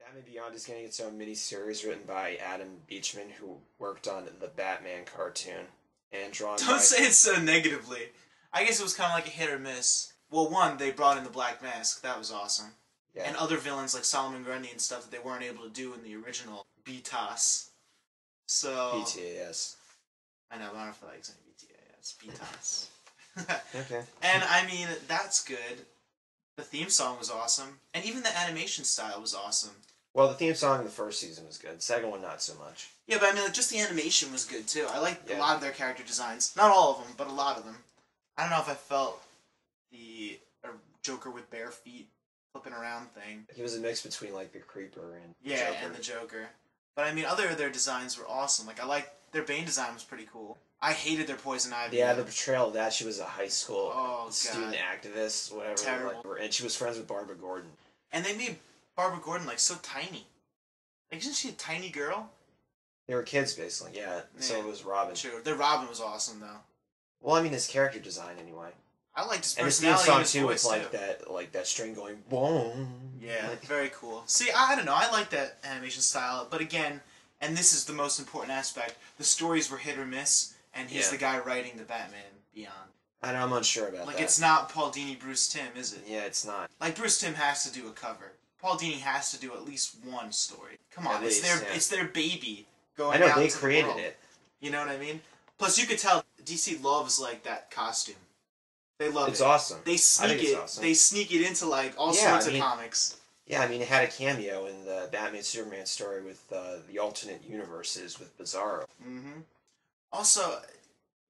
Batman Beyond is getting its own miniseries written by Adam Beachman, who worked on the Batman cartoon, and drawn by... Don't say it so negatively. I guess it was kind of like a hit or miss. Well, one, they brought in the Black Mask. That was awesome. Yeah. And other villains like Solomon Grundy and stuff that they weren't able to do in the original BTAS. So... BTAS. I know, but I don't feel like saying BTAS. BTAS. Okay. And, I mean, that's good. The theme song was awesome. And even the animation style was awesome. Well, the theme song in the first season was good. The second one, not so much. Yeah, but I mean, like, just the animation was good, too. I liked a Yeah. lot of their character designs. Not all of them, but a lot of them. I don't know if I felt the Joker with bare feet flipping around thing. He was a mix between, like, the Creeper and the Yeah, Joker. and the Joker. But, I mean, other of their designs were awesome. Like, I liked their Bane design was pretty cool. I hated their Poison Ivy. Yeah, the portrayal of that, she was a high school Oh, student God. activist, whatever. Terrible. Like, and she was friends with Barbara Gordon. And they made Barbara Gordon, like, so tiny. Like, isn't she a tiny girl? They were kids, basically, yeah. So Yeah. was Robin. True. Their Robin was awesome, though. Well, I mean, his character design, anyway. I liked his And his theme personality song, and his too, voice, with, too. like that string going, boom. Yeah, Like, very cool. See, I don't know. I like that animation style, but again, and this is the most important aspect, the stories were hit or miss, and he's Yeah. the guy writing the Batman Beyond. I'm unsure about Like, that. it's not Paul Dini, Bruce Timm, is it? Yeah, it's not. Like, Bruce Timm has to do a cover. Paul Dini has to do at least one story. Come on, At least, yeah. it's their baby going I know, out they into the created world. it. You know what I mean? Plus, you could tell DC loves, like, that costume. They love It's it. awesome. They I sneak think it's it. awesome. They sneak it into, like, all Yeah, sorts I mean- of comics. Yeah, I mean, it had a cameo in the Batman Superman story with the alternate universes with Bizarro. Mm-hmm. Also,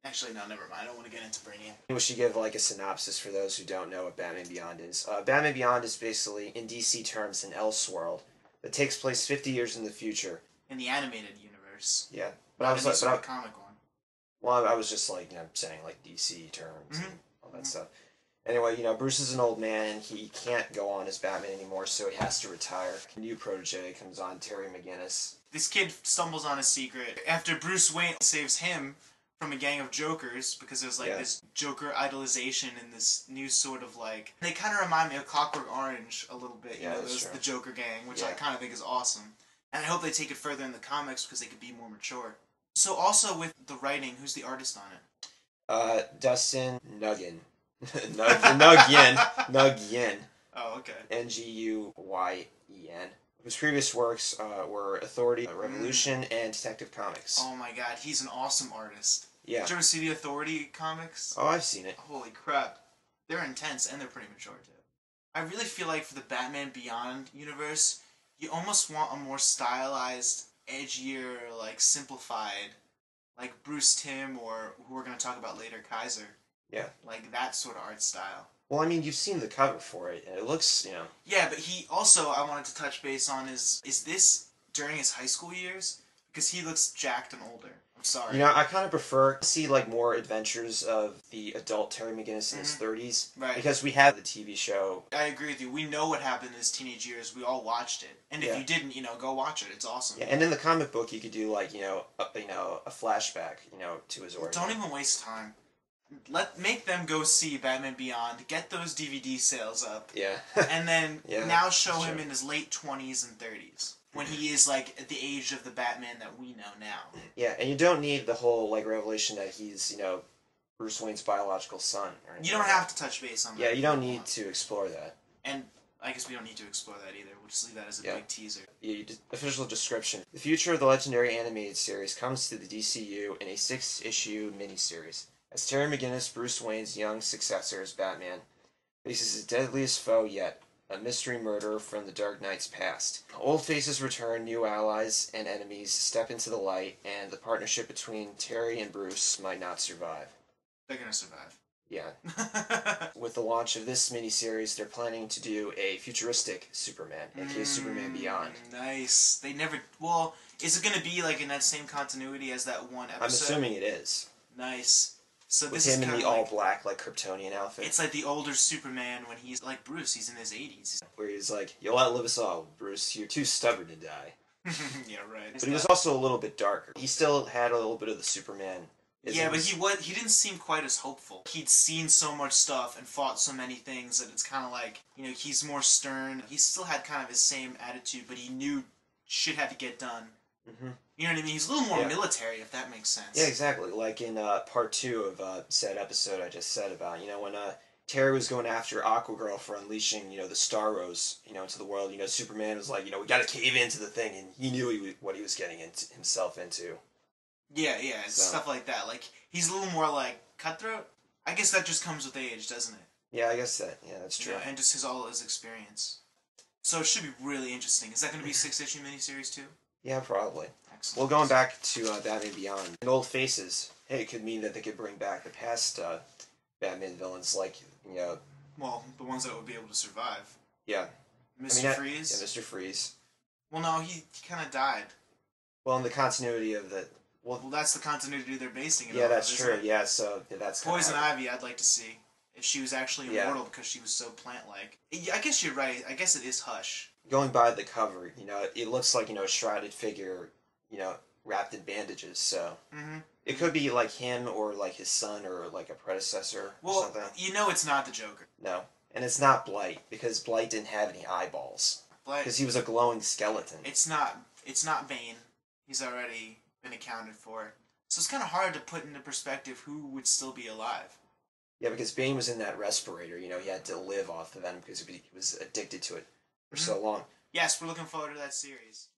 actually, no, never mind. I don't want to get into Brainiac. We should give like a synopsis for those who don't know what Batman Beyond is. Batman Beyond is basically, in DC terms, an Elseworld that takes place 50 years in the future. In the animated universe. Yeah, but Not I was in the like, sort of comic one. well, I was just like, saying like DC terms Mhm. and all that stuff. Anyway, Bruce is an old man and he can't go on as Batman anymore, so he has to retire. A new protege comes on, Terry McGinnis. This kid stumbles on a secret after Bruce Wayne saves him from a gang of Jokers because there's like Yeah. this Joker idolization and this new sort of like they kind of remind me of Clockwork Orange a little bit. Yeah, that's those true. the Joker gang, which I Yeah. kind of think is awesome. And I hope they take it further in the comics because they could be more mature. So also with the writing, who's the artist on it? Dustin Nguyen. Nguyen. Oh, okay. Nguyen. Whose previous works were Authority, Revolution, and Detective Comics. Oh my God, he's an awesome artist. Yeah. Did you ever see the Authority comics? Oh, I've seen it. Holy crap. They're intense and they're pretty mature too. I really feel like for the Batman Beyond universe, you almost want a more stylized, edgier, like simplified, like Bruce Timm or who we're going to talk about later, Kaiser. Yeah. Like that sort of art style. Well, I mean, you've seen the cover for it, and it looks, Yeah, but he also, I wanted to touch base on is this during his high school years? Because he looks jacked and older. I'm sorry. I kind of prefer to see, like, more adventures of the adult Terry McGinnis in his 30s. Right. Because we have the TV show. I agree with you. We know what happened in his teenage years. We all watched it. And if Yeah. you didn't, go watch it. It's awesome. Yeah, and in the comic book, you could do, like, a flashback, to his origin. Don't even waste time. Make them go see Batman Beyond, get those DVD sales up, Yeah. and then Yeah, now show that's him true. in his late 20s and 30s. When he is, like, at the age of the Batman that we know now. Yeah, and you don't need the whole, like, revelation that he's, Bruce Wayne's biological son. Or anything You don't like have to touch base on that. that. Yeah, you don't need to explore that. And I guess we don't need to explore that either. We'll just leave that as a Yeah. big teaser. Official description. The future of the legendary animated series comes to the DCU in a 6-issue miniseries. As Terry McGinnis, Bruce Wayne's young successor as Batman, faces his deadliest foe yet, a mystery murderer from the Dark Knight's past. Old faces return, new allies and enemies step into the light, and the partnership between Terry and Bruce might not survive. They're gonna survive. Yeah. With the launch of this miniseries, they're planning to do a futuristic Superman, aka Superman Beyond. Nice. They never... Well, is it gonna be, like, in that same continuity as that one episode? I'm assuming it is. Nice. So With this him is in kind the of all-black, like, Kryptonian outfit. It's like the older Superman when he's like Bruce. He's in his 80s. Where he's like, you'll outlive us all, Bruce. You're too stubborn to die. Yeah, right. But he was also a little bit darker. He still had a little bit of the Superman Yeah, but he didn't seem quite as hopeful. He'd seen so much stuff and fought so many things that it's kind of like, he's more stern. He still had kind of his same attitude, but he knew shit had to get done. Hmm. You know what I mean? He's a little more Yeah. military, if that makes sense. Yeah, exactly. Like in part two of said episode I just said about, when Terry was going after Aquagirl for unleashing, the Star Rose, into the world. Superman was like, we got to cave into the thing, and he knew what he was getting himself into. Yeah, stuff like that. Like, he's a little more, like, cutthroat. I guess that just comes with age, doesn't it? Yeah, I guess that's true. And just all his experience. So it should be really interesting. Is that going to be a 6-issue miniseries, too? Yeah, probably. Excellent. Well, going back to Batman Beyond, and Old Faces, hey, it could mean that they could bring back the past Batman villains, like, Well, the ones that would be able to survive. Yeah. Mr. Freeze? Yeah, Mr. Freeze. Well, no, he kind of died. Well, in the continuity of the... Well, that's the continuity they're basing it on. Yeah, that's true. Yeah, so that's Poison Ivy, I'd like to see. If she was actually immortal because she was so plant-like. I guess you're right. I guess it is Hush. Going by the cover, it looks like, a shrouded figure, wrapped in bandages, so... Mm-hmm. It could be, like, him or, like, his son or, like, a predecessor or something. Well, it's not the Joker. No. And it's not Blight, because Blight didn't have any eyeballs. Because he was a glowing skeleton. It's not Bane. He's already been accounted for. So it's kind of hard to put into perspective who would still be alive. Yeah, because Bane was in that respirator, he had to live off the venom because he was addicted to it for so long. Yes, we're looking forward to that series.